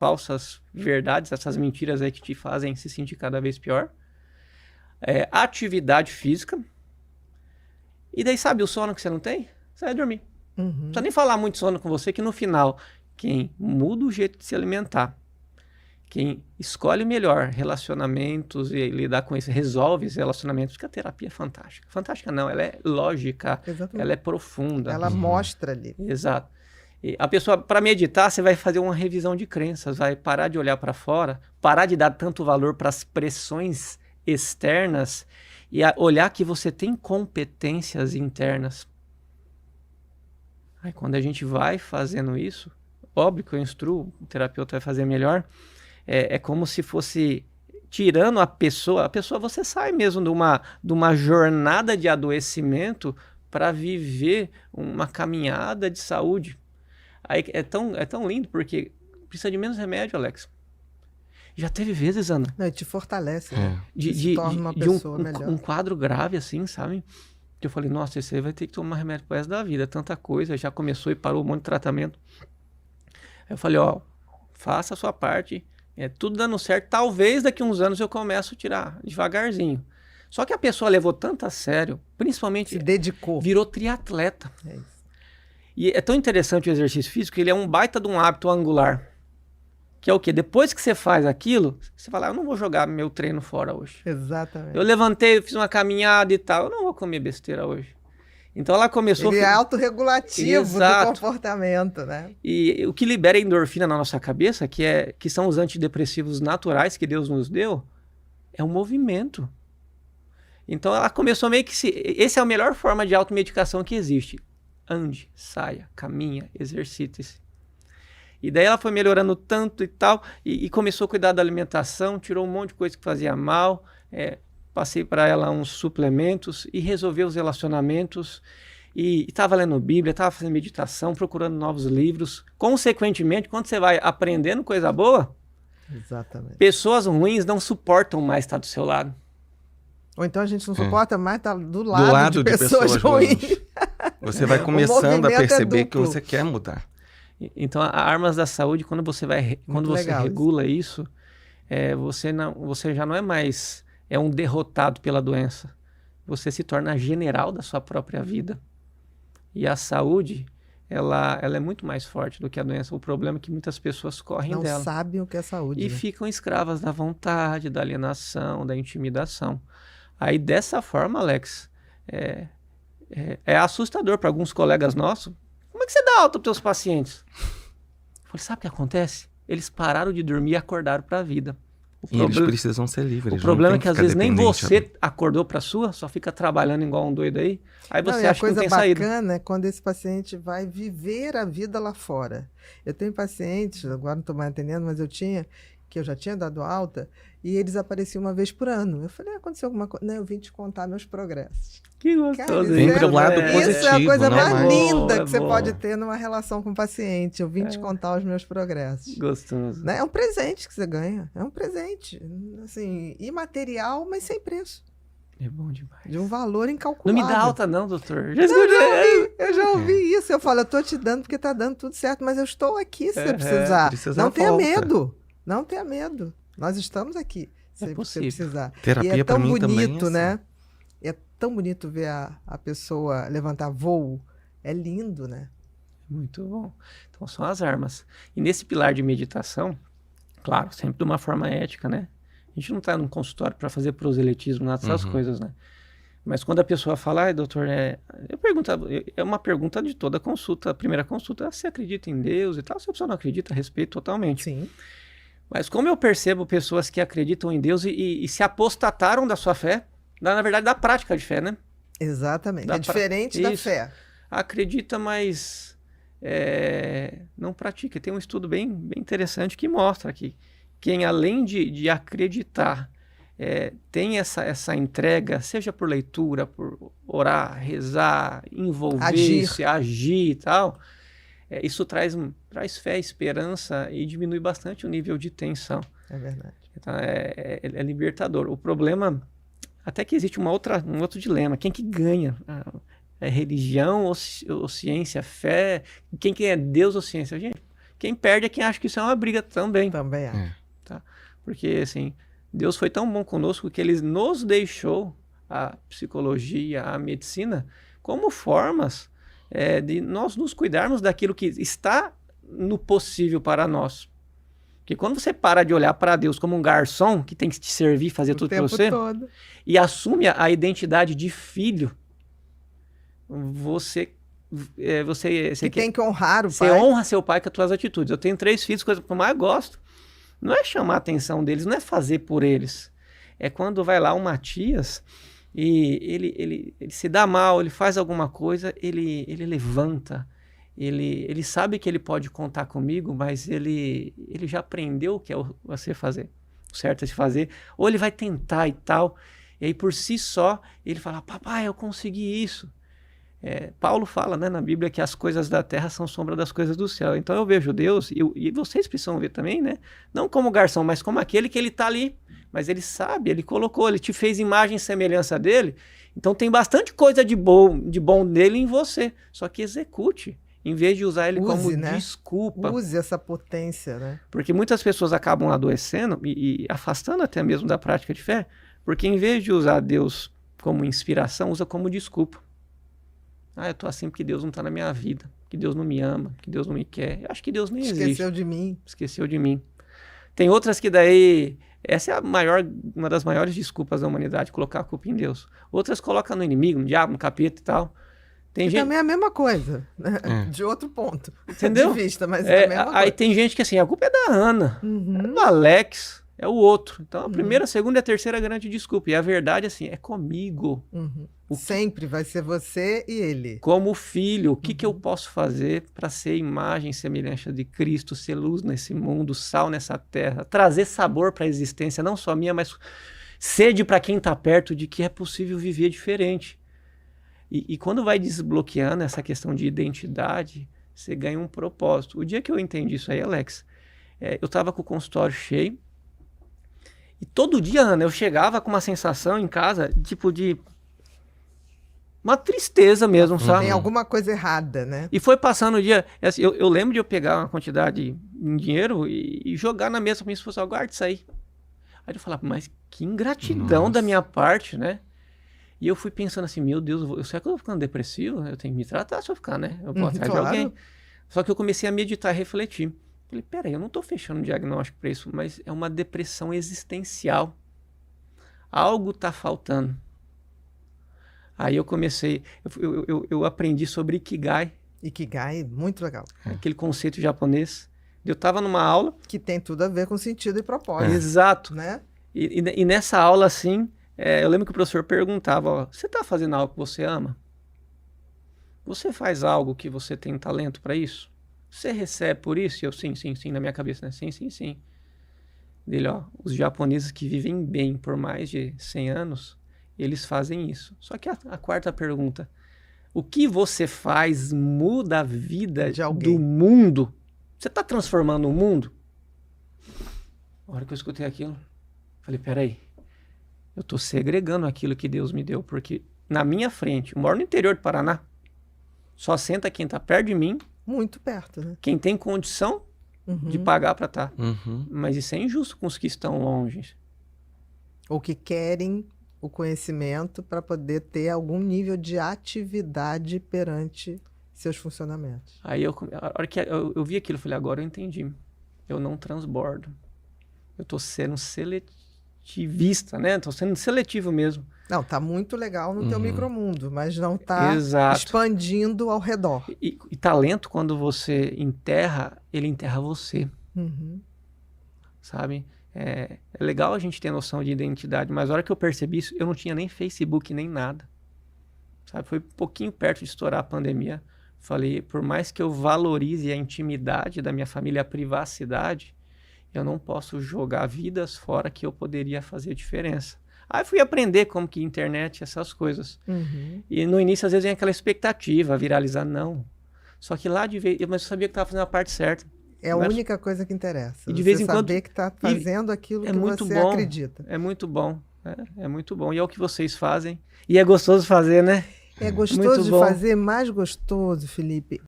falsas verdades, essas mentiras aí que te fazem se sentir cada vez pior. Atividade física. E daí, sabe o sono que você não tem? Você vai dormir. Não precisa nem falar muito sono com você, que no final, quem muda o jeito de se alimentar, quem escolhe melhor relacionamentos e lidar com isso, resolve os relacionamentos, porque a terapia é fantástica. Fantástica não, ela é lógica, Exatamente. ela é profunda. Ela mostra ali. Exato. E a pessoa, para meditar, você vai fazer uma revisão de crenças, vai parar de olhar para fora, parar de dar tanto valor para as pressões externas e olhar que você tem competências internas. Aí quando a gente vai fazendo isso, óbvio que eu instruo, o terapeuta vai fazer melhor, é como se fosse tirando a pessoa você sai mesmo de uma jornada de adoecimento para viver uma caminhada de saúde. Aí é tão lindo, porque precisa de menos remédio, Alex. Já teve vezes, Ana. Não, te fortalece, né? Se torna uma pessoa melhor. Um quadro grave, assim, sabe? Que eu falei, nossa, esse aí vai ter que tomar remédio pro resto da vida. Tanta coisa, já começou e parou um monte de tratamento. Aí eu falei, faça a sua parte. Tudo dando certo. Talvez daqui a uns anos eu começo a tirar devagarzinho. Só que a pessoa levou tanto a sério, principalmente... Se dedicou. Virou triatleta. É isso. E é tão interessante o exercício físico, que ele é um baita de um hábito angular. Que é o quê? Depois que você faz aquilo, você fala, eu não vou jogar meu treino fora hoje. Exatamente. Eu levantei, fiz uma caminhada e tal, eu não vou comer besteira hoje. Então ela começou... Ele é autorregulativo do comportamento, né? E o que libera endorfina na nossa cabeça, que são os antidepressivos naturais que Deus nos deu, é o movimento. Então ela começou meio que... Essa é a melhor forma de automedicação que existe. Ande, saia, caminha, exercite-se. E daí ela foi melhorando tanto e tal, e começou a cuidar da alimentação, tirou um monte de coisa que fazia mal, passei para ela uns suplementos e resolveu os relacionamentos, e estava lendo Bíblia, estava fazendo meditação, procurando novos livros. Consequentemente, quando você vai aprendendo coisa boa, exatamente, pessoas ruins não suportam mais estar do seu lado. Ou então a gente não suporta mais estar do lado de pessoas ruins. Você vai começando a perceber que você quer mudar. Então, a Armas da Saúde, quando você regula isso, você já não é mais um derrotado pela doença. Você se torna general da sua própria vida. E a saúde, ela é muito mais forte do que a doença. O problema é que muitas pessoas correm dela. Não sabem o que é saúde. E ficam escravas da vontade, da alienação, da intimidação. Aí, dessa forma, Alex, é assustador para alguns colegas nossos. Como é que você dá alta para os seus pacientes? Eu falei, sabe o que acontece? Eles pararam de dormir e acordaram para a vida. Eles precisam ser livres. O problema é que às vezes nem você acordou para a sua, só fica trabalhando igual um doido aí. Aí você acha que não tem saída. A coisa bacana é quando esse paciente vai viver a vida lá fora. Eu tenho pacientes, agora não estou mais atendendo, mas que eu já tinha dado alta, e eles apareciam uma vez por ano. Eu falei, aconteceu alguma coisa? Não, eu vim te contar meus progressos. Que gostoso. Sempre o lado positivo. Isso é a coisa mais linda que você pode ter numa relação com o paciente. Eu vim te contar os meus progressos. Gostoso. Né? É um presente que você ganha. É um presente. Assim, imaterial, mas sem preço. É bom demais. De um valor incalculável. Não me dá alta não, doutor. Eu já ouvi isso. Eu falo, eu tô te dando porque tá dando tudo certo, mas eu estou aqui se você precisar. Não tenha medo. Não tenha medo. Nós estamos aqui se você precisar. Terapia e é tão bonito, também, né? É tão bonito ver a pessoa levantar voo. É lindo, né? Muito bom. Então são as armas. E nesse pilar de meditação, claro, sempre de uma forma ética, né? A gente não está num consultório para fazer proselitismo, nada dessas coisas, né? Mas quando a pessoa fala, ai, doutor, eu pergunto, é uma pergunta de toda consulta. A primeira consulta, você acredita em Deus e tal? Se a pessoa não acredita, respeito totalmente. Sim. Mas como eu percebo pessoas que acreditam em Deus e se apostataram da sua fé, na verdade, da prática de fé, né? Exatamente. É diferente da fé. Acredita, mas não pratica. Tem um estudo bem interessante que mostra que quem, além de acreditar, tem essa entrega, seja por leitura, por orar, rezar, envolver-se, agir e tal, isso traz fé, esperança e diminui bastante o nível de tensão. É verdade. Então, é libertador. O problema, até que existe um outro dilema. Quem que ganha? É religião ou ciência, fé? Quem que é Deus ou ciência? Gente, Quem perde é quem acha que isso é uma briga também. Também é. Tá? Porque, assim, Deus foi tão bom conosco que ele nos deixou a psicologia, a medicina, como formas de nós nos cuidarmos daquilo que está no possível para nós. Porque quando você para de olhar para Deus como um garçom que tem que te servir, fazer tudo para você, todo. E assume a identidade de filho, você tem que honrar o pai. Você honra seu pai com as suas atitudes. Eu tenho 3 filhos, coisa que eu mais gosto. Não é chamar a atenção deles, não é fazer por eles. É quando vai lá o Matias e ele se dá mal, ele faz alguma coisa, ele levanta, ele sabe que ele pode contar comigo, mas ele já aprendeu o que é você fazer, o certo é se fazer, ou ele vai tentar e tal, e aí por si só ele fala, papai, eu consegui isso. Paulo fala, né, na Bíblia que as coisas da terra são sombra das coisas do céu. Então eu vejo Deus, e vocês precisam ver também, né? Não como garçom, mas como aquele que ele está ali. Mas ele sabe, ele colocou, ele te fez imagem e semelhança dele. Então tem bastante coisa de bom dele em você. Só que execute, em vez de usar ele como desculpa. Use essa potência, né? Porque muitas pessoas acabam adoecendo e afastando até mesmo da prática de fé, porque em vez de usar Deus como inspiração, usa como desculpa. Eu tô assim porque Deus não tá na minha vida, que Deus não me ama, que Deus não me quer. Eu acho que Deus nem existe. Esqueceu de mim. Tem outras que daí, essa é uma das maiores desculpas da humanidade, colocar a culpa em Deus. Outras colocam no inimigo, no diabo, no capeta e tal. Também é a mesma coisa, né? De outro ponto. Entendeu? De vista, mas é a mesma coisa. Aí tem gente que assim, a culpa é da Ana, é do Alex, é o outro. Então a primeira, a segunda e a terceira é grande desculpa. E a verdade, assim, é comigo. Sempre vai ser você e ele. Como filho, o que eu posso fazer para ser imagem e semelhança de Cristo, ser luz nesse mundo, sal nessa terra, trazer sabor para a existência, não só minha, mas sede para quem está perto de que é possível viver diferente. E quando vai desbloqueando essa questão de identidade, você ganha um propósito. O dia que eu entendi isso aí, Alex, eu estava com o consultório cheio e todo dia, Ana, eu chegava com uma sensação em casa, tipo de uma tristeza mesmo, sabe? Tem alguma coisa errada, né? E foi passando o dia. Assim, eu lembro de eu pegar uma quantidade em dinheiro e jogar na mesa pra minha esposa, guarda isso aí. Aí eu falava, mas que ingratidão da minha parte, né? E eu fui pensando assim, meu Deus, será que eu tô ficando depressivo? Eu tenho que me tratar se eu ficar, né? Eu vou atrás de alguém. Só que eu comecei a meditar e refletir. Falei, peraí, eu não tô fechando um diagnóstico pra isso, mas é uma depressão existencial. Algo tá faltando. Aí eu comecei, eu aprendi sobre Ikigai. Ikigai, muito legal. Aquele conceito japonês. Eu estava numa aula... Que tem tudo a ver com sentido e propósito. Exato. Né? E nessa aula, assim, eu lembro que o professor perguntava, você está fazendo algo que você ama? Você faz algo que você tem talento para isso? Você recebe por isso? E eu, sim, na minha cabeça, né? Sim. Dele, os japoneses que vivem bem por mais de 100 anos... Eles fazem isso. Só que a quarta pergunta, o que você faz muda a vida do mundo? Você está transformando o mundo? A hora que eu escutei aquilo, falei, peraí, eu estou segregando aquilo que Deus me deu, porque na minha frente, eu moro no interior do Paraná, só senta quem está perto de mim. Muito perto, né? Quem tem condição de pagar para estar. Mas isso é injusto com os que estão longe. Ou que querem o conhecimento para poder ter algum nível de atividade perante seus funcionamentos. Aí a hora que eu vi aquilo, eu falei, agora eu entendi. Eu não transbordo. Eu estou sendo seletivista, né? Estou sendo seletivo mesmo. Não, tá muito legal no teu micromundo, mas não tá expandindo ao redor. E talento, quando você enterra, ele enterra você. Sabe? É legal a gente ter noção de identidade, mas a hora que eu percebi isso, eu não tinha nem Facebook, nem nada. Sabe? Foi um pouquinho perto de estourar a pandemia. Falei, por mais que eu valorize a intimidade da minha família, a privacidade, eu não posso jogar vidas fora que eu poderia fazer diferença. Aí fui aprender como que internet, essas coisas. E no início, às vezes, vem aquela expectativa, viralizar, não. Só que lá de vez, mas eu sabia que estava fazendo a parte certa. É a única coisa que interessa. E de vez em quando saber que está fazendo aquilo que você acredita. É muito bom. É muito bom. E é o que vocês fazem. E é gostoso fazer, né? É gostoso de fazer, mais gostoso, Felipe,